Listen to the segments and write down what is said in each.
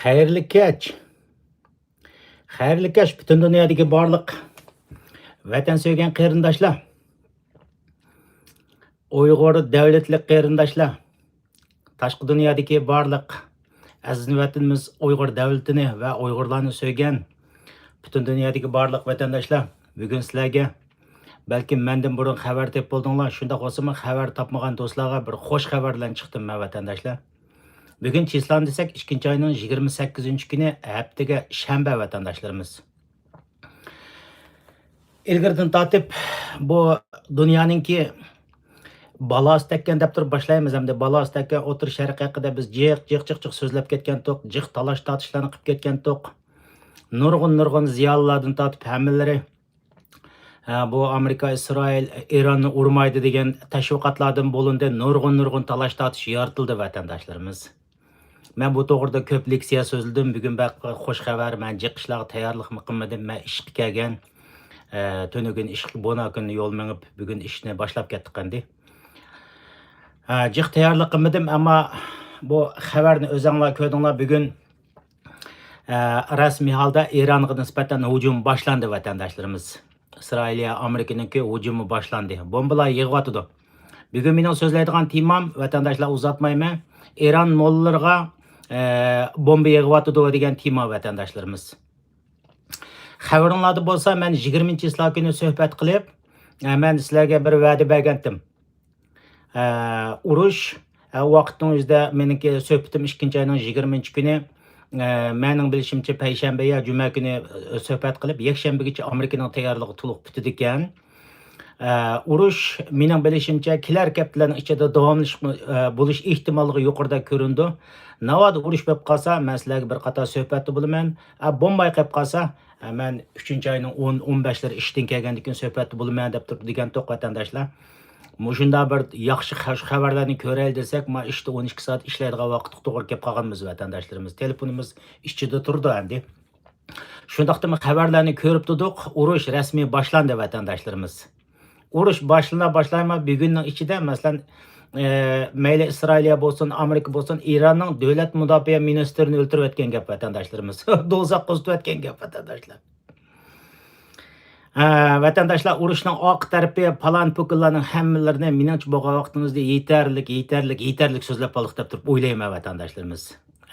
Xayrli kech. Xayrli kech butun dunyodagi barliq vatan sevgan qarindoshlar, Uyg'ur davlatlik qarindoshlar, tashqi dunyodagi barliq aziz vatanimiz Uyg'ur davlatini va Uyg'urlarni sevgan butun dunyodagi barliq vatandoshlar, bugun sizlarga balkim mendan burun xabar deb bo'ldinglar, shunda bo'lsa xabar topmagan do'stlarga bir xush xabar bilan chiqdim men vatandoshlar. Bugün çislandi desek 2 ayının 28 günü haftaga shanba vatandaşlarımız. İlgirden tatip bu dünyanınki balası tekken dep turib başlaymiz hamda balası tekken o'tir sharq haqida biz jiq so'zlab ketgan to'q, jiq talash tortishlarni qilib ketgan to'q. Nurg'un ziyolilardan tatib hammalari bu Amerika, İsrail, İran'ı urmaydı degan tashviqotlardan bo'lindi. Nurg'un talash tortish yoritildi vatandaşlarımız. Ben bu to'g'rida ko'p leksiya so'zladim. Bugun xush xabar, men jiqishlarga tayyorlik qilmadim. Men ishga kelgan, tunugun ish bona kuni yo'l minib, bugun ishni boshlab ketdik endi. Jiq tayyorlik qilmadim, ammo bu xabarni o'zinglar ko'rdinglar. Bugun rasmiy holda Eronga nisbatan hujum boshlandi vatandoshlarimiz. İsrailya, Amerikaningki hujumi boshlandi. Bombalar yig'yotdi. Bugun mening so'zlaydigan temam, vatandoshlar uzatmayman, Eron mollalarga bomba yig'yotdi degan tema vatandoshlarimiz. Xabaringlarda bo'lsa, men 20-yil kuni suhbat qilib, men sizlarga bir va'da bergandim. Urush vaqtning o'zida meniki suhbatim 2-ayning 20-kuni mening bilishimcha payshanba yo juma kuni suhbat qilib, yakshanbagacha Amerikaning tayyorligi to'liq bitdi ekan. Urush mening bilishimcha kelar kaplarning ichida davomli bo'lish ehtimolligi yuqorida ko'rindi. Navoda urush bo'lib qolsa, men sizlarga bir qator suhbatda bo'laman. Bombay qilib qolsa, men 3-ayning 10-15lari ishdan kelgandan keyin suhbatda bo'laman deb turib degan to'q vatandoshlar. Mushunda bir yaxshi xabarlarni ko'raylik desak, men ishda 12 soat ishlaydigan vaqt to'g'ri kelib qolganmiz vatandoshlarimiz. Telefonimiz ichida turdi endi. Shundaqdimi xabarlarni ko'rib turdik, urush rasmiy boshlandi vatandoshlarimiz. Urush boshlayma bugunning ichida masalan mayli İsrailya bo'lsin, Amerika bo'lsin, Eronning davlat mudofaa ministrini o'ltirib o'tgan gap vatandoshlarimiz. Do'zax qozitib o'tgan gap vatandoshlar. Vatandoshlar, urushning oq tarafi palon po'kinlarning hammalarini meningcha bo'lgan vaqtimizda yetarlik so'zlab qoldik deb turib o'ylayman vatandoshlarimiz.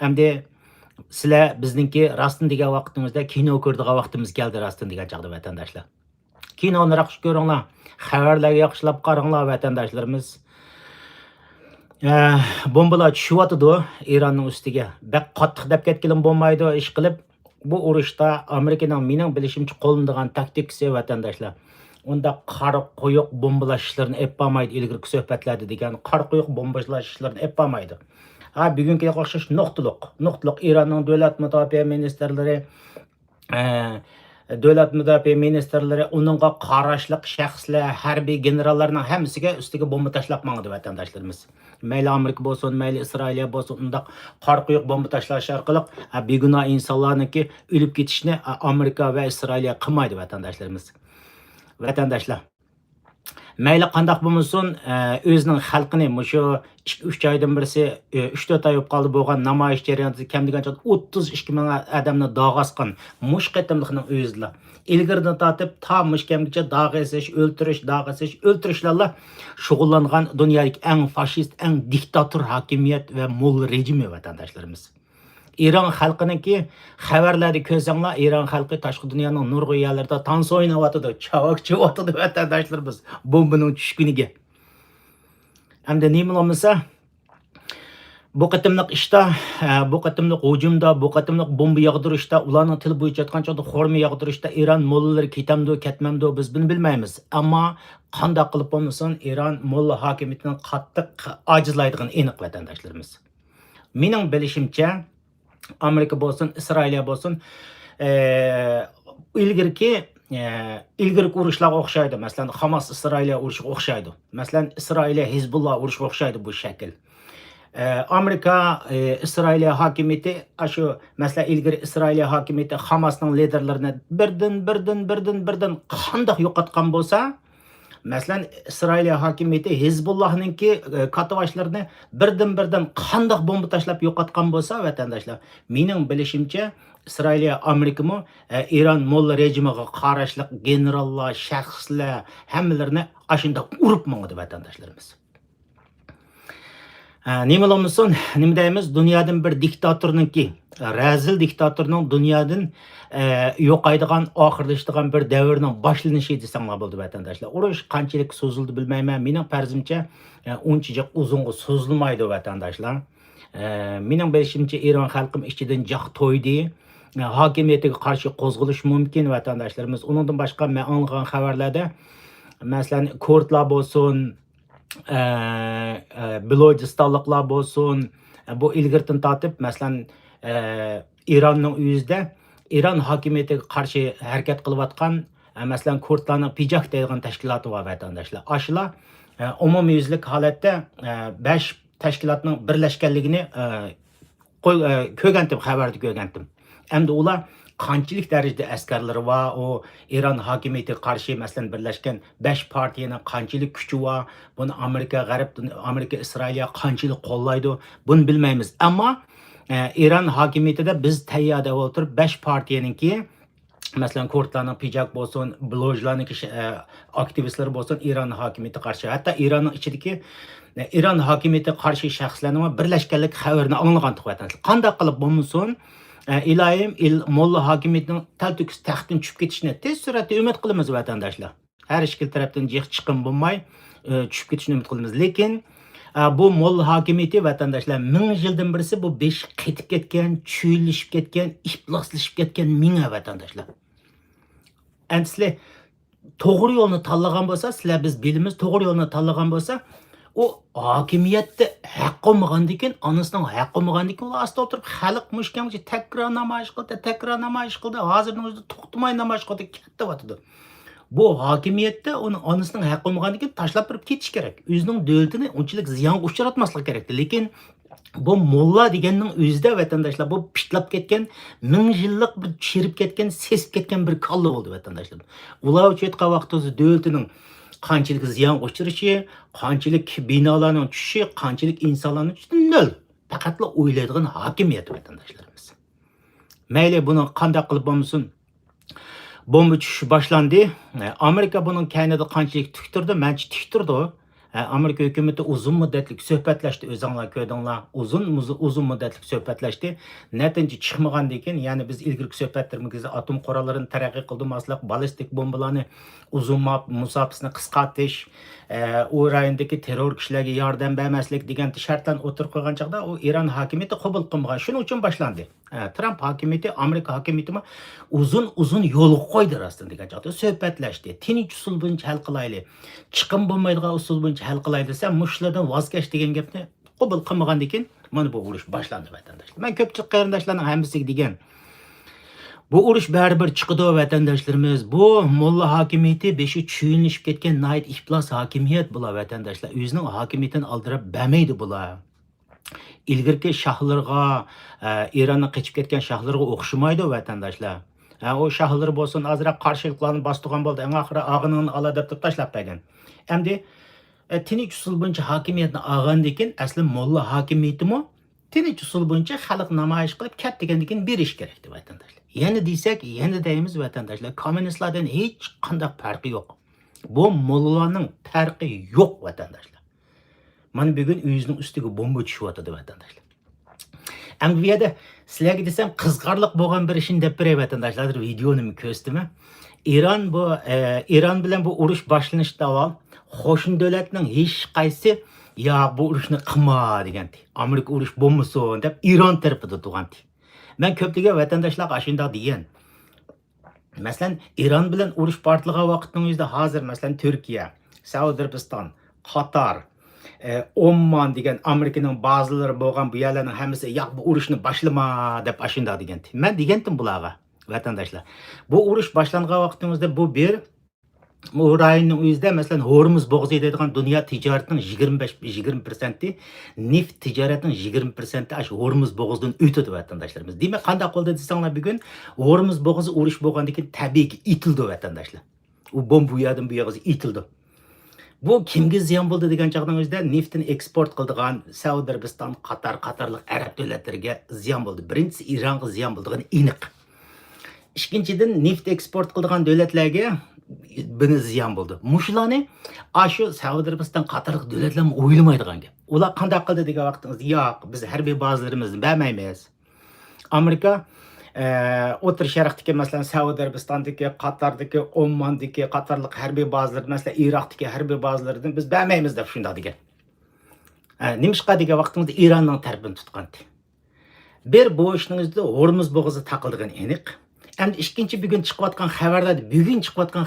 Hamda sizlar bizningki rostdan degan vaqtimizda kino ko'radigan vaqtimiz keldi rostdan degan chaqda vatandoshlar. Kinoni yaxshi ko'ringlar, xabarlarga yaxshilab qaranglar vatandoshlarimiz. Bombalar tushyotdi Eronning ustiga. Bak qattiq deb ketgan bo'lmaydi ish qilib. Bu urushda Amerikaning mening bilishimcha qo'llanadigan taktikasi vatandoshlar. Unda qor qo'yiq bombalashlarni eppamaydi, ilgirki suhbatlarda degan qor qo'yiq bombalashlarni eppamaydi. Bugungi o'xshash nuqtaliq Eronning davlat mudofaa ministrlari uningga qarashliq shaxslar, harbiy generallarning hammasiga ustiga bomba tashlab mangdi vatandoshlarimiz. Mayli Amerika bo'lsin, mayli Isroiliya bo'lsin, undaq qor qo'yiq bomba tashlash orqali begunoh insonlarniki o'lib ketishni Amerika va Isroiliya qilmaydi vatandoshlarimiz. Vatandoshlar, mayli qandaq bo'lmasin, o'zining xalqini mushu 2-3 oydan birisi 3-4 oy bo'lib qoldi bo'lgan namoyish jarayonida kam degancha 32 ming odamni dog'asqan mush qatimliqning o'zida. İlgirdan tatib ta mushkamgacha o'ltirishlarla shug'ullangan dunyodagi eng fashist, eng diktator hokimiyat va mo'l rejimi vatandoshlarimiz. Eron xalqiniki xabarlarni ko'rsanglar, Eron xalqi tashqi dunyoning nurg'un yerlarida tanso o'ynayotdi, chavak chavotdi vatandoshlarimiz bombaning tushkuniga. Hamda nima bo'lmasa, bu qatimliq ishda, bu qatimliq hujumda, bu qatimliq bomba yog'dirishda, ularning til bo'yicha aytgancha xorma yog'dirishda Eron mo'llari ketamdi, ketmamdi, biz buni bilmaymiz. Ammo qanday qilib bo'lmasin, Eron mo'lla hokimiyatining qattiq ojizlaydigan aniq vatandoshlarimiz. Mening bilishimcha Amerika bo'lsin, Isroiliya bo'lsin, ilgirki urushlarga o'xshaydi. Masalan, Hamas Isroiliya urushiga o'xshaydi. Masalan, Isroiliya Hizbullah urushiga o'xshaydi bu shakl. Amerika Isroiliya hokimiyati shu masalan ilgari Isroiliya hokimiyati Hamasning liderlarini birdan qanday yo'qotgan bo'lsa, Masalan, İsrail hokimiyati Hizbullahninki katavaşlarını birdan qandaq bomba tashlab yo'qotgan bo'lsa, vatandoshlar, mening bilishimcha, İsrail Amerikami İran molla rejimiga qarashli generallar, shaxslar hammalarini ashunda urib mangdi vatandoshlarimiz. Nima bo'lmasin, nima deymiz, dunyodan bir diktatorninki, razil diktatorning dunyodan yo'qaydigan, oxirlashadigan bir davrning boshlanishi desanglar bo'ldi vatandoshlar. Urush qanchalik so'zildi bilmayman. Mening farzimcha unchalik uzunga so'zilmaydi vatandoshlar. Mening bilishimcha Eron xalqim ichidan jaq to'ydi. Hokimiyatiga qarshi qo'zg'alish mumkin vatandoshlarimiz. Undan boshqa men olgan xabarlarda masalan kurdlar bo'lsin, Belocistonliklar bo'lsin, bu ilgirtin tortib, masalan, Iranning uyida Iran hokimiyatiga qarshi harakat qilayotgan, masalan, kurdlarning Pijak deydigan tashkiloti bor vatandoshlar. Ashlar umumyuzlik holatda 5 tashkilotning birlashganligini ko'rgandim, xabarda ko'rgandim. Endi ular qanchalik darajada askarlari va o Iran hokimiyatiga qarshi masalan birlashgan 5 partiyaning qanchalik kuchi va buni Amerika, G'arb, Amerika, Isroil qanchalik qo'llaydi, buni bilmaymiz. Ammo İran hokimiyatida biz tayyorda o'tirib 5 partiyaninki masalan kurdlarning Pijak bo'lsin, blojlarning aktivistlari bo'lsin Iran hokimiyatiga qarshi, hatto Iranning ichidagi Iran hokimiyatiga qarshi shaxslarning birlashganlik xabarini anglagandik vatandoshlar. Qanday qilib bo'lmasin, iloyim molla hokimiyatining taltukis taxtdan tushib ketishini tez suratda umid qilamiz vatandoshlar. Har ikki tarafdan chiqim bo'lmay tushib ketishini umid qilamiz. Lekin bu molla hokimiyati vatandoshlar 1000 yildan birisi bu besh qetib ketgan, chuyilishib ketgan, ifloslashib ketgan minga vatandoshlar. Endi sizlar to'g'ri yo'lni tanlagan bo'lsa, sizlar biz bilimiz to'g'ri yo'lni tanlagan bo'lsa, o hokimiyatda haq qolmagandan keyin, onasining haq qolmagandan keyin ular asta o'tirib xalq mushkamcha takror namoyish qildi, hozirning o'zida to'xtamay namoyish qildi, ketdi. Bu hokimiyatda uni onasining haq qolmagandan keyin tashlab birib ketish kerak. O'zining davlatini unchalik ziyonga uchratmaslik kerak. Lekin bu molla deganning o'zida vatandoshlar bu pitlab ketgan, 1000 yillik bir chirib ketgan, sesib ketgan bir kalla bo'ldi vatandoshlar. Ular o'tgan vaqtda davlatining qanchalik ziyon uchrashi, qanchalik binolarning tushishi, qanchalik insonlarning tushishi nol. Faqatla o'ylaydigan hokimiyat vatandoshlarimiz. Mayli buni qanday qilib bo'lmasin, bomba tushishi boshlandi. Amerika buning kaynida qanchalik tiktirdi, mencha tiktirdi. Amerika hukumati uzun muddatlik suhbatlashdi, o'zinglar ko'rdinglar. Uzun muddatlik suhbatlashdi. Natija chiqmagandan keyin, ya'ni biz ilgirki suhbatlarimizda atom qurollarini taraqqiy qildirmaslik, ballistik bombalarni uzun musofasini qisqartish, u rayondagi terror kishilarga yordam bermaslik degan shartlarni o'tirib qo'ygan chaqda u Iran hokimiyati qabul qilmagan. Shuning uchun boshlandi. Trump hokimiyati, Amerika hokimiyati uzun yo'l qo'ydi rostdan degan chaqda suhbatlashdi. Tinch usul bo'yicha hal qilaylik. Chiqim bo'lmaydigan usul bo'yicha hal qilaylik desa, mushlardan voz kech degan gapni qabul qilmagandan keyin mana bu urush boshlandi vatandoshlar. Men ko'pchilik qarindoshlarning hammasiga degan, bu urush baribir chiqdi vatandoshlarimiz. Bu molla hokimiyati beshi chuyinishib ketgan nayt iflos hokimiyat bular vatandoshlar. O'zining hokimiyatini aldirab bermaydi bular. İlgirki şahlarga, İran'dan keçip ketken şahlarga o'xshamaydi vatandoshlar. O şahlar bo'lsin, azroq qarshiliklarni bostirgan bo'ldi. Eng oxiri og'inini ola deb tashlab bergan. Endi tinch usul bo'yicha hokimiyatni olgandan keyin asli molla hokimiyatimi tinch usul bo'yicha xalq namoyish qilib kat degandan keyin berish kerak deb vatandoshlar. Yana desak, yana deymiz vatandoshlar, kommunistlardan hech qanday farqi yo'q. Bu mollalarning farqi yo'q vatandoshlar. Mana bugun uyingizning ustiga bomba tushyapti vatandoshlar. Endi bu yerda sizlarga desam qizg'arliq bo'lgan bir ishni deb beray vatandoshlar, videoni ko'rsatdim. İran bilan bu urush boshlanishdan avval qo'shni davlatning hech qaysi "Ya bu urushni qilma" degandi. Amerika urush bo'lmasin deb İran tarafida turgandi. Men ko'pligiga vatandoshlarga ashunda degan. Masalan, İran bilan urush portlagan vaqtning o'zida hozir masalan Turkiya, Saudiya Arabiston, Qatar, Oman degan Amerikaning ba'zilari bo'lgan bu yerlarning hammasi "Yo'q, bu urushni boshlama" deb ashunda degandi. Men degandim bularga vatandoshlar. Bu urush boshlangan vaqtimizda bu bir rayonning o'zida masalan Hormuz bo'g'zi deydigan dunyo tijoratining 20% neft tijoratining 20% ash Hormuz bo'g'zidan o'tadi vatandoshlarimiz. Demak, qanday qoldi desanglar bugun Hormuz bo'g'zi urush bo'lgandan keyin tabiiyki itildi vatandoshlar. U bomba bu yerdan bu yerga itildi. Bu kimga ziyon bo'ldi degan chaqning o'zida neftni eksport qiladigan Saudiya Arabiston, Qatar qatorliq arab davlatlariga ziyon bo'ldi. Birinchisi Ironga ziyon bo'ldigani aniq. Ikkinchidan neft eksport qiladigan davlatlarga buni ziyon bo'ldi. Mushlarni shu Saudiya Arabiston qatorliq davlatlar o'ylamaydigan gap. Ular qanday qildi degan vaqtingizda, yo'q, biz harbiy bazalarimizni bermaymiz. Amerika O'tir Sharqdagi masalan Saudiya Arabistondagi, Qatardagi, Ommondagi qatorliq harbiy bazalar, masalan Iroqdagi harbiy bazalardan biz bermaymiz deb shunday degan. Nimishqa degan vaqtimizda Ironning tarafini tutqandi. Bir bu ishningizda Hormuz bo'g'izi taqildigan aniq. Endi ikkinchi bugun chiqayotgan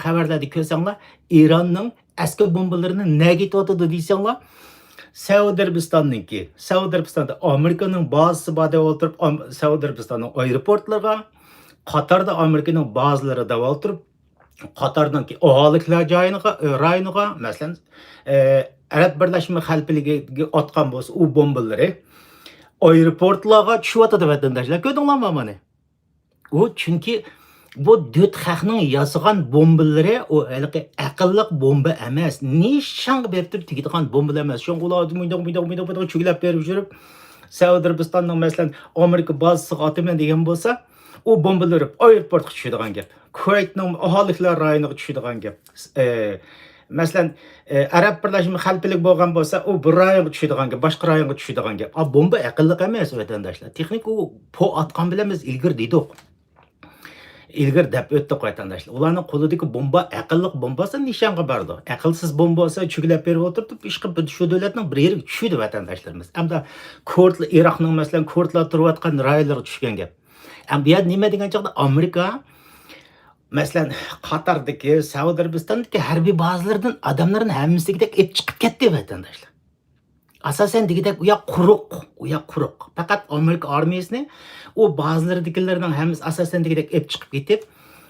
xabarlarda ko'rsanglar, Ironning askar bombalarini nega yetayotdi deysanglar, Saudiya Arabistonda Amerikaning bazasi bor deb o'tirib, Saudiya Arabistonning aeroportlariga, Qatarda Amerikaning bazalari deb o'tirib, Qatarning aholilar rayoniga, masalan, Arab Birlashma Xalqlariga otgan bo'lsa, u bombalari aeroportlarga tushyapti vatandoshlar. Ko'rdinglarmi mana? O chunki bu dört xalqning yasagan bombalari o haligi aqlliq bomba emas. Nishonga berib turib tegadigan bombalar emas. Shu ularni muydoq chuglab berib yurib, Saudiya Arabistonning masalan Amerika bazasiga otaman degan bo'lsa, u bombalar aeroportga tushadigan gap. Kuvaytning aholilar rayoniga tushadigan gap. Masalan, Arab Birlashma Xalqlari bo'lgan bo'lsa, u bir rayonga tushadigan gap, boshqa rayonga tushadigan gap. Bomba aqlliq emas vatandoshlar. Texnik u po atgan bilan biz ilgir dedik. İlgir deb o'tdi vatandoshlar. Ularning qo'lidagi bomba aqlliq bombasi nishonga bordi. Aqlsiz bomba bo'lsa chuglab berib o'tirib, ish qilib shu davlatning bir yeriga tushdi vatandoshlarimiz. Hamda Kurdlar, Iroqning masalan Kurdlar turayotgan rayonlarga tushgan gap. Bu yer nima degan chaqda Amerika masalan Qatardagi, Saudiya Arabistondagi harbiy bazalardan odamlarni hammasiga ep chiqib ketdi vatandoshlar. Asasen degidek u yoq quruq. Faqat Amerika armiyasini o bazılardagilarning hammasi asasen degidek ep chiqib ketib,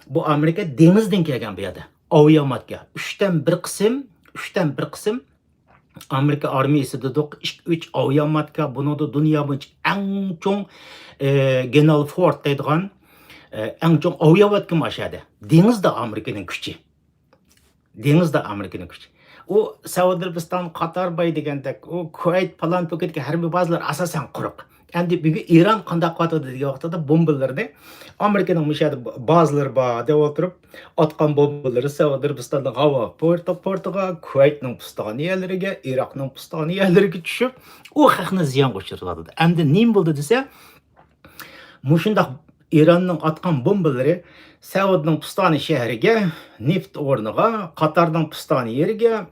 bu Amerika dengizdan kelgan bu yerda. Aviamatga 3dan 1 qism Amerika armiyasi dedik, 3 aviamatga buningda dunyo bo'yicha eng chong General Ford deydigan eng chong aviamatga mashadi. Dengizda Amerikaning kuchi. O Saudiya Arabiston, Qatar bay degandek, o Kuvayt falan to'katga harbiy bazalar asosan quruq. Endi bugun Iron qanday qotadi degan vaqtda bombalarni Amerikaning mishadi bazalari bor deb o'tirib, otgan bombalari Saudiya Arabistonning havo portiga, Kuvaytning pustoni yerlariga, Iroqning pustoni yerlariga tushib, u xalqni ziyonga uchiradi. Endi nima bo'ldi desa, mushundaq Ironning otgan bombalari Saudiyaning pustoni shahriga, neft o'rniga, Qatarning pustoni yeriga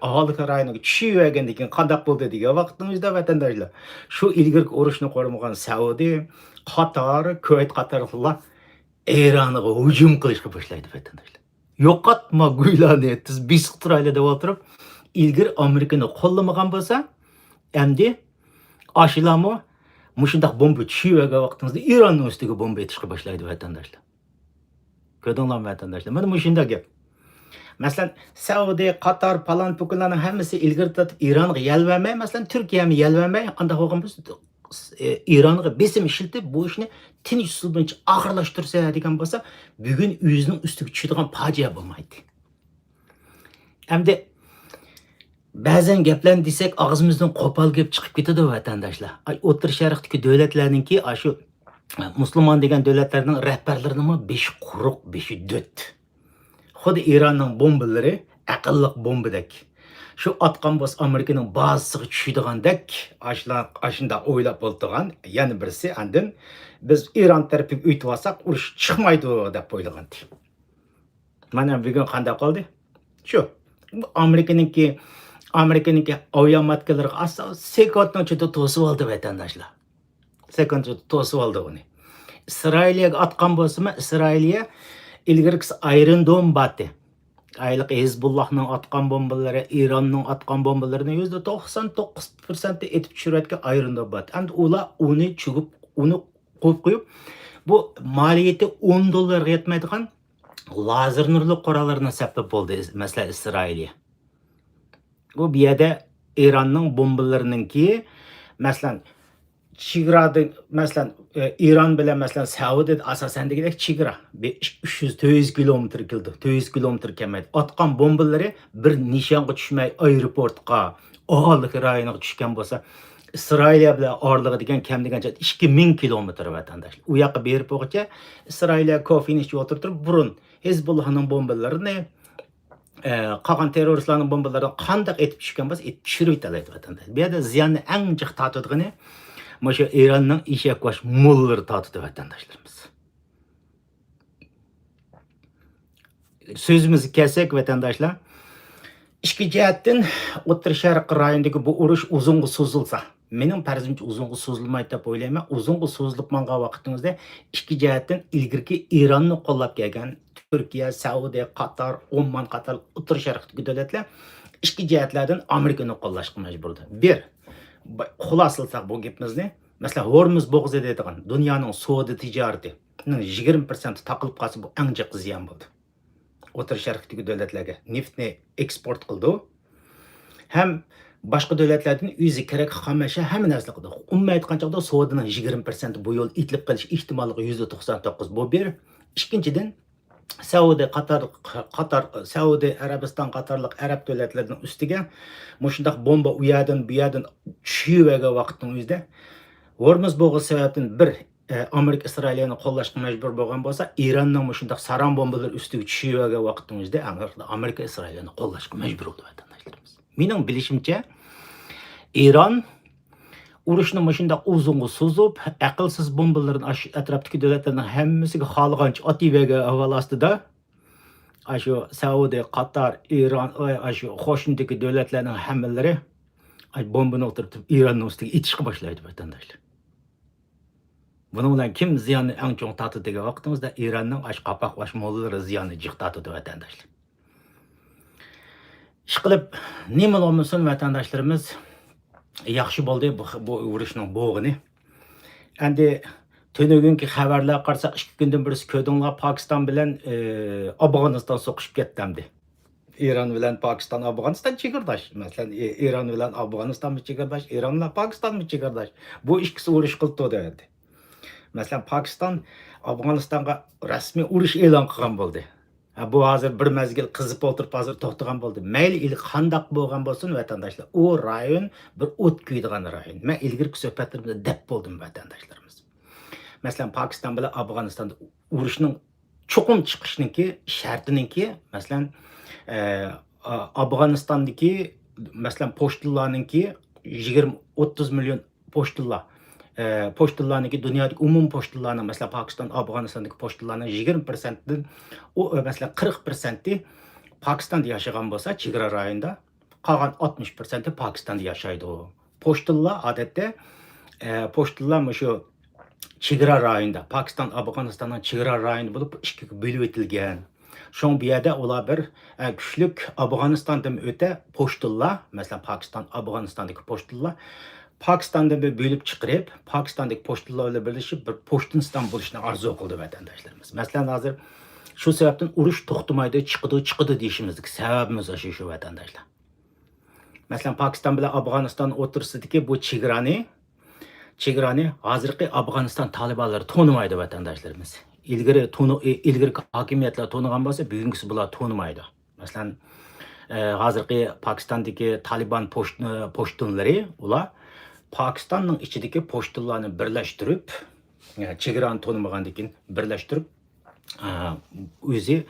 aholi rayoniga tushib keyin qanday bo'ldi degan vaqtimizda vatandoshlar. Shu ilgirki urushni qo'rmagan Saudiya, Qatar, Kuvayt qatorliqlar Eronga hujum qilishga boshlaydi vatandoshlar. Yo'qotma guylarni tiz bisiq turayli deb o'tirib, ilgir Amerikani qo'llamagan bo'lsa, endi ashilamo mushundaq bomba tushib vaqtimizda Eronning ustiga bomba etishga boshlaydi vatandoshlar. Ko'rdinglarmi vatandoshlar? Mana mushunda gap. Masalan, Saudiya, Qatar, falan to'kunlarning hammasi ilgari tatib Ironga yalvarmay, masalan, Turkiyami yalvarmay, qanday bo'lgan bo'lsa, Ironga besim ishiltib, bu ishni tinch usul bilan oxirlashtirsa degan bo'lsa, bugun o'zining ustiga tushadigan fojia bo'lmaydi. Endi ba'zan gaplarni desak, og'zimizdan qo'pol gap chiqib ketadi vatandoshlar. O'tir Sharqdagi davlatlarningki, shu musulmon degan davlatlarning rahbarlarining beshi quruq, beshi dut. Xuddi Ironning bombalari aqlliq bombadek. Shu otgan bo'lsa Amerikaning bazasiga tushadigandak, ashunda o'ylab o'ltirgan, yana birisi andin biz Iron tarafiga o'tib olsak, urush chiqmaydi deb o'ylagandi. Mana bugun qanday qoldi? Shu Amerikaningki aviamatkalariga sekundning ichida to'sib oldi vatandoshlar. To'sib oldi uni. Isroiliyaga otgan bo'lsa-mi, Isroiliya ilgirkisi Iron Dome batdi. Ayliq Hezbollahning otgan bombalari, Ironning otgan bombalarini %99% etib tushirayotgan Iron Dome batdi. Endi ular uni qo'yib, bu maliyati $10 yetmaydigan lazer nurli qurollarni saqlab bo'ldi, masalan, Isroiliya. Bu yerda Ironning bombalarininki, masalan, chegarada masalan Iran bilan masalan Saudiya asosan degandek chegara 300-400 kilometr keldi. 400 kilometr kelmaydi. Atgan bombalari bir nishonga tushmay aeroportga, aholilik rayoniga tushgan bo'lsa, Isroiliya bilan orlig'i degan kam degancha 2000 kilometr vatandoshlar. U yoqqa berib bo'lguncha Isroiliya kofini ichib o'tirib burun Hezbollahning bombalarini qolgan terroristlarning bombalaridan qanday etib tushgan bo'lsa, etib tushirib yetalaydi vatandoshlar. Bu yerda ziyonni eng jiq tatadiğini Maşa İran'ın işe koş mulları tatıdı vatandaşlarımız. Sözümüzü kelsek vatandaşlar, ishki jihatdan O'rta Sharq rayonidagi bu urush uzunga so'zilsa, mening farzimcha uzunga so'zilmaydi deb o'ylayman. Uzunga so'zilib mangan vaqtingizda ishki jihatdan ilgirki Ironni qo'llab kelgan Turkiya, Saudiya, Qatar, Oman qator O'rta Sharqdagi davlatlar ishki jihatlardan Amerikani qo'llashga majburdi. Bir, xulosalsak bu gapimizni, masalan, Hormuz bo'g'zi deydigan dunyoning savdo tijoratining 20% taqilib qolsa bu eng jiq ziyon bo'ldi. O'rta Sharqdagi davlatlarga neftni eksport qildi. Ham boshqa davlatlardan o'zi kerak xomashyo hamma narsa qildi. Umuman aytgancha savdoning 20% bu yo'l itilib qolish ehtimolligi %99 bu bir. Ikkinchidan Saudiya, Saudiya, Arabiston qatorliq arab davlatlarining ustiga mushundaq bomba u yerdan bu yerdan tushib vaqtning o'zida Hormuz bo'g'zi sababdan bir Amerika Isroilni qo'llashga majbur bo'lgan bo'lsa, Iranning mushundaq saram bombalar ustiga tushib vaqtning o'zida Amerika Isroilni qo'llashga majbur bo'ldi vatandoshlarimiz. Mening bilishimcha Iran urushni mushundaq uzunga so'zib, aqlsiz bombalarni atrofdagi davlatlarning hammasiga xohlagancha otivaga avval ostida shu Saudiya, Qatar, Iran, shu qo'shnidagi davlatlarning hammalari bombani o'tirib Iranning ustiga itishga boshlaydi vatandoshlar. Bunun bilan kim ziyonni eng cho'ng tatdi degan vaqtimizda Iranning qapoq mollari ziyonni jiq tatdi vatandoshlar. Ishqilib nima bo'lmasin vatandoshlarimiz yaxshi bo'ldi bu urushning bo'g'ini. Endi tunugunki xabarlar qarsak 2 kundan birisi ko'rdinglar Pokiston bilan Afg'oniston so'qishib ketdi. İran bilan Pokiston, Afg'oniston chegirdosh. Masalan, İran bilan Afg'oniston chegirdosh, İran bilan Pokiston chegirdosh. Bu ikkisi urush qildi dedi. Masalan, Pokiston Afg'onistonga rasmiy urush e'lon qilgan bo'ldi. Bu hozir bir mezgil qizib o'tirib hozir to'xtagan bo'ldi. Mayli qandaq bo'lgan bo'lsin vatandoshlar, u rayon bir o't kuydigan rayon. Men ilgirki suhbatlarimda deb bo'ldim vatandoshlarimiz. Masalan, Pokiston bilan Afg'onistonda urushning cho'qim chiqishniki shartiniki, masalan, Afg'onistondagi masalan pochtalarninki 20-30 million pochtalar pochtalarniki dunyodagi umum pochtalarning masalan Pokiston, Afg'onistondagi pochtalarning 20%dan masalan 40%i Pokistonda yashagan bo'lsa, chegara rayonida qolgan 60%i Pokistonda yashaydi. Pochtalar odatda pochtalar shu chegara rayonida, Pokiston, Afg'onistonning chegara rayoni bo'lib ikkiga bo'lib etilgan. Şoň bu ýerde olar bir güçlük Afganistandan öte poçtullar, mesela Pakistan, Afganistandaky poçtullar, Pakistandan bir bölüp çykyryp, Pakistandaky poçtullar bilen birleşip bir Poçtinistan boluşyny arzu kıldy vatandaşlarymız. Mesela hazır şu sebepden uruş toxtamaydy, çıkıdı diýişimizdeki sebäbimiz şu vatandaşlar. Mesela Pakistan bilen Afganistan otursydyky bu çegrany hazırky Afganistan talibanlary tonymaydy vatandaşlarymız. İlgiri hakimiyetler tonugan bolsa, bugünkisi bular tonumaydı. Masalan, hazırki Pakistan'daki Taliban poştunları, ular Pakistan'ın içindeki poştunlarını birleştirip, çegiran tonumagandikin birleştirip, özü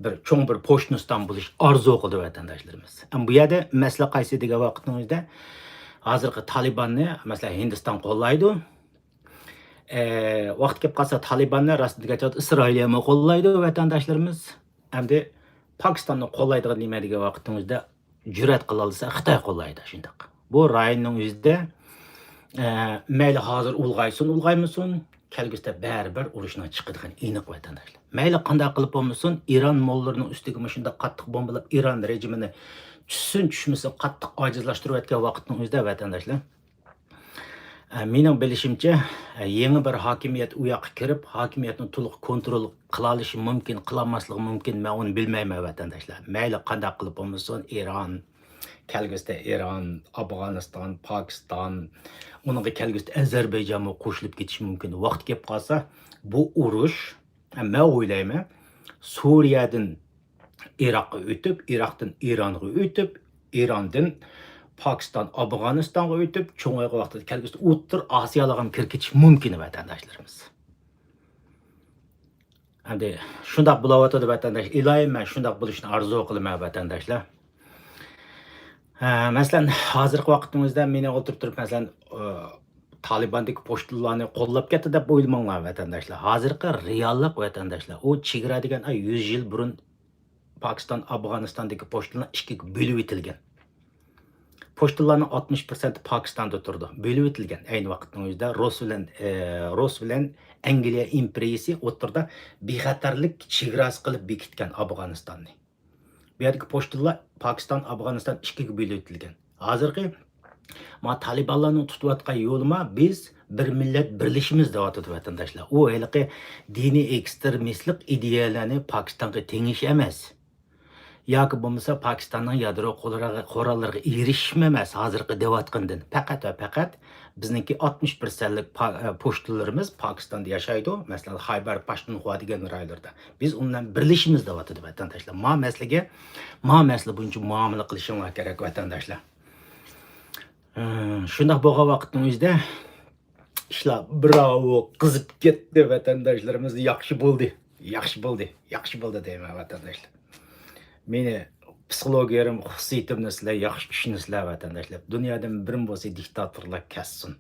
bir çoğun bir poştunistan buluş arzu kıldı vatandaşlarımız. Bu yerde mesele qaysi degan vaqtimizda hazırki Taliban'ı mesela Hindistan kollaydı. Vaqt kelib qolsa Talibanlar rastligacha Isroilni qo'llaydi vatandoshlarimiz. Hamda Pokistonni qo'llaydigan nima degan vaqtimizda jur'at qila olsa Xitoy qo'llaydi shundoq. Bu rayonning o'zida mayli hozir ulg'aymasin, kelgusida baribir urushdan chiqadigan aniq vatandoshlar. Mayli qanday qilib bo'lmasin, Iran mollarining ustiga shunday qattiq bombalab Iran rejimini tushmasin qattiq ojizlashtirayotgan vaqtning o'zida vatandoshlar mening bilishimcha yangi bir hokimiyat u yoqqa kirib, hokimiyatni to'liq kontrol qila olishi mumkin, qila olmasligi mumkin, men uni bilmayman vatandoshlar. Mayli qanday qilib bo'lmasin, Iran kelgusida Iran, Afg'oniston, Pokiston, uningga kelgusida Ozarbayjonga qo'shilib ketishi mumkin. Vaqt kelib qolsa, bu urush, men o'ylayman, Suriyadan Iroqqa o'tib, Iroqdan Eronga o'tib, Erondan Pokiston, Afg'onistonga o'tib, cho'ng'ayga vaqtida kelgusida O'rta Osiyoga ham kirib ketishi mumkin vatandoshlarimiz. Endi shundoq bo'layotdi vatandosh. Iloyim, men shundoq bo'lishini orzu qilaman vatandoshlar. Masalan, hozirgi vaqtimizda meni o'tirib turib, masalan, Talibandagi pochtalarni qo'llab ketdi deb o'ylamanglar vatandoshlar. Hozirgi reallik vatandoshlar, u chegara degan 100 yil burun Pokiston, Afg'onistondagi pochtalar ikkiga bo'lib etilgan. Pochtalarning 60% Pokistonda turdi. Bo'lib etilgan ayni vaqtning o'zida Rus bilan Angliya imperiyasi o'tirda bexatarlik chegarasi qilib bekitgan Afg'onistonni. Bu yerdagi pochtalar Pokiston, Afg'oniston ikkiga bo'lib etilgan. Hozirgi Talibanlarning tutayotgan yo'lima biz bir millat birlashimiz deyotdi vatandoshlar. U haliqi diniy ekstremistlik ideyalarni Pokistonga tengish emas. yoki bo'lmasa Pokistonning yadro qurollariga erishishim emas hozirgi deyotgandan. Faqat bizningki 60%lik pochtalarimiz Pokistonda yashaydi. Masalan, Xaybar Paxtunxo degan rayonlarda. Biz undan birlashimiz deyotdi vatandoshlar. Ma masala buncha muomala qilishinglar kerak vatandoshlar. Shunday bo'lgan vaqtning o'zida ishlar bravo qizib ketdi vatandoshlarimiz, yaxshi bo'ldi deyman vatandoshlar. Meni psixologiyam, xususiyatimni sizlar yaxshi tushunasizlar vatandoshlar. Dunyodan birim bo'lsa diktatorlar kassin.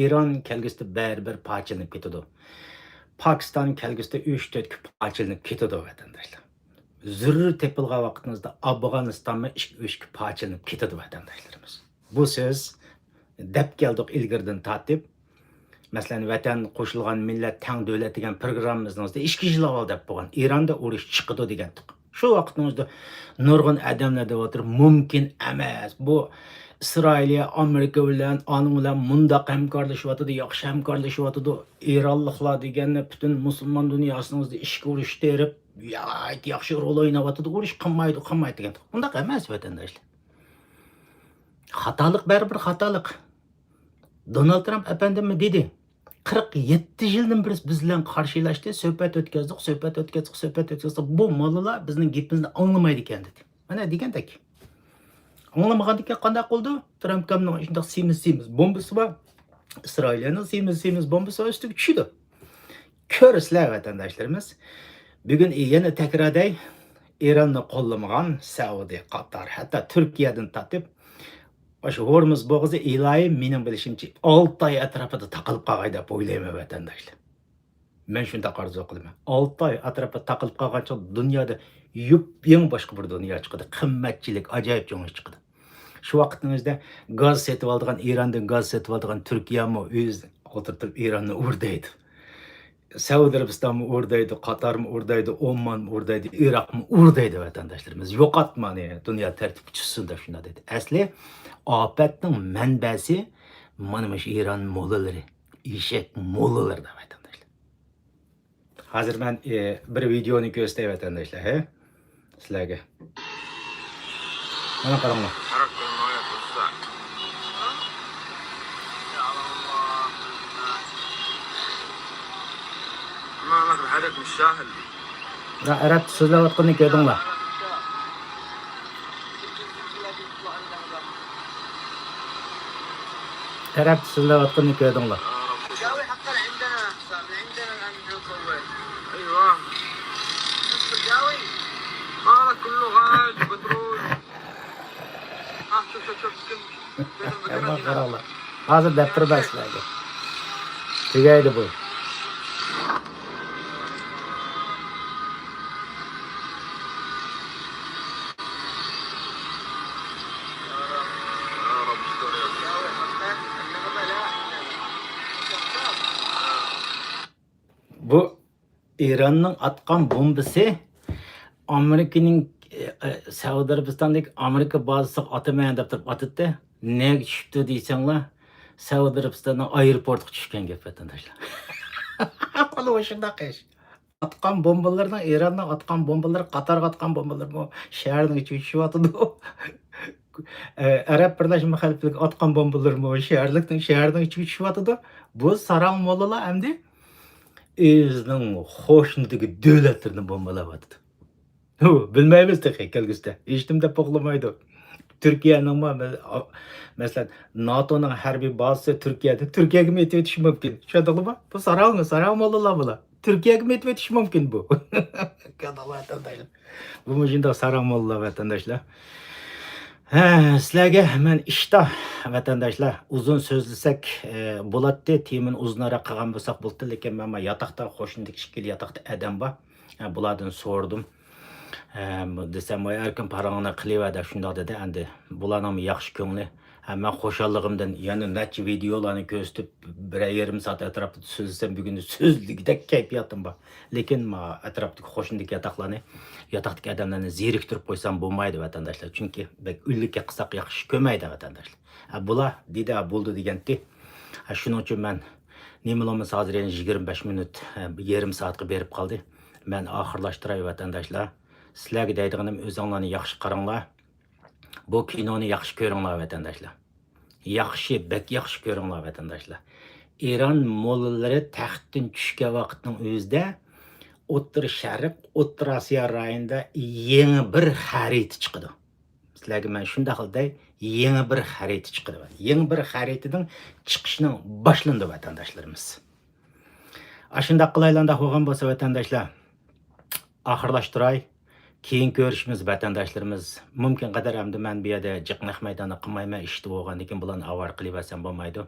Eron kelgusida baribir parchalanib ketadi. Pokiston kelgusida 3-4 parchalanib ketadi vatandoshlar. Zurur tepilgan vaqtimizda Afg'onistonga 2-3 parchalanib ketadi vatandoshlarimiz. Bu so'z deb keldik ilgirdan tatib. Masalan, vatan qo'shilgan millat tang davlat degan programmamizda 2 yil avval deb bo'lgan. Eronda urush chiqadi degan. Shu vaqtimizda nurg'un odamlar deyotib, mumkin emas. Bu Isroiliya, Amerika bilan, onun bilan mundaq hamkorlashyapti, yaxshi hamkorlashyapti. Eronliklar deganni butun musulmon dunyosida ishga urush terib, yaxshi rol o'ynayapti, urush qilmaydi degan. Bundaq emas vatandoshlar. Xatolik baribir xatolik. Donald Trump efendimiz dedi. 47 yildan beri biz bilan qarshilashdi, suhbat o'tkazdik. Bu mollalar bizning gapimizni anglamaydi ekan dedi. Mana degandek. Anglamagan ekan qanday qildi? Trump kamning shunday semiz bombasi bor. Isroilning semiz bombasi ustiga tushdi. Ko'rasizlar vatandoshlarimiz. Bugun yana takrorday Eronni qo'llamagan Saudiya, Qatar, hatto Turkiyadan tatib Oş Hormuz bo'g'zi iloyim mening bilishimcha 6 oy atrofida taqilib qolgay deb o'ylayman vatandoshlar. Men shunday orzu qilaman. 6 oy atrofida taqilib qolgancha dunyoda yupyang boshqa bir dunyo chiqadi. Qimmatchilik ajoyib cho'ng chiqadi. Shu vaqtimizda gaz setib oldigan Erondan gaz setib oldigan Turkiyami o'z o'tirib Eronni urdaydi. Saudiya Arabistoni urdaydi, Qatarmi urdaydi, Omanmi urdaydi, Iroqmi urdaydi vatandoshlarimiz. Yo'qotmani dunyo tartibga tushsin deb shunday dedi. Asli ofatning manbasi mana shu Eron mo'lalari, eshak mo'lalar deb vatandoshlar. Hozir men bir videoni ko'rsatay vatandoshlar, sizlarga. Mana qaranglar. الحدث مش سهل. لا أردت سلوات قني كده لا. أردت سلوات قني كده لا. جاوي حقا عندنا الآن نصور. أيوة. نص الجاوي. مالك كله غاز وبترول. شوف كم. هذا دفتر بس لاقي. تجاي دبل. Bu Eronning atgan bombasi Amerikaning Saudiya Arabistonidagi Amerika bazasiga otamayan deb turib otdi. Nega tushibdi deysanglar, Saudiya Arabistonning aeroportiga tushgan gap vatandoshlar. Qolib shunday qish. Atgan bombalarning Eronning atgan bombalari, Qatarga atgan bombalar bu shaharning ichiga tushyapti. Arab Birleşme Halifligi atkan bombalarımı o şehirden içi düşüyordu. Bu saran mollalar endi özünün hoşnutuki devletlerini bombalavatdı. Bilmeymiz de kelgüste. Eşitim de poklamaydı. Türkiye'nin mesela NATO'nun harbiy bazası Türkiye'de. Türkiye'ye mi yetişi mümkün? Şöyle mi? Bu saran mollalar bula. Türkiye'ye mi yetişi mümkün bu? Kadalı vatandaşlar. Bu mujinda saran mollalar vatandaşlar. Sizlarga men ishda vatandaşlar uzun so'zlasak bo'ladi, temin uzunroq qilgan bo'lsak bo'ldi, lekin men yotoqda qo'shnilik shekilli yotoqda adam bor. Bulardan so'radim. Desam, erkin parangni qilyapti shundoq dedi. Endi bularning yaxshi ko'ngli. Men xushalligimdan yana necha videolarni ko'rsatib, 1,5 soat atrofida so'zlasam, bugun so'zligidek kayfiyatim bor. Lekin men atrofdagi qo'shnilik yotoqlarni yotoqdagi odamlarni zeriktirib qo'ysam bo'lmaydi vatandaşlar. Chunki bek ullikka qilsak yaxshi ko'maydi vatandaşlar. Bular dedi, bo'ldi degandi. Shuning uchun men nimalarimiz hozir 25 minut, yarim soatga berib qoldi. Men oxirlashtiray vatandaşlar. Sizlarga deydiganim o'zinglarni yaxshi qaranglar. Bu kinoni yaxshi ko'ringlar vatandaşlar. Yaxshi, bek yaxshi ko'ringlar vatandaşlar. İran mollari taxtdan tushgan vaqtning o'zida O'rta Sharq, O'rta Osiyo rayonida yangi bir xarita chiqdi. Sizlarga men shunday qilday, yangi bir xarita chiqdi. Yangi bir xaritaning chiqishining boshlandi vatandaşlarimiz. Ashunda qilaylarda bo'lgan bo'lsa vatandaşlar, oxirlashtiray. Keyin ko'rishimiz vatandaşlarimiz. Mumkin qadar hamda men bu yerda jiqnaq maydonni qilmayman, ishni bo'lgandan keyin bularni avar qilaversam bo'lmaydi.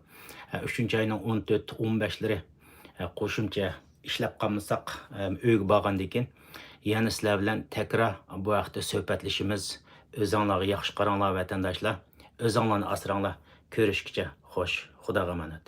3-oyning 14-15lari qo'shimcha ishlab qolmasak, uyga borgandan keyin yana sizlar bilan tekrar bu vaqtda suhbatlashimiz. O'zinglarga yaxshi qaranglar vatandaşlar. O'zinglarni asranglar. Ko'rishguncha xo'sh, Xudoga omonat.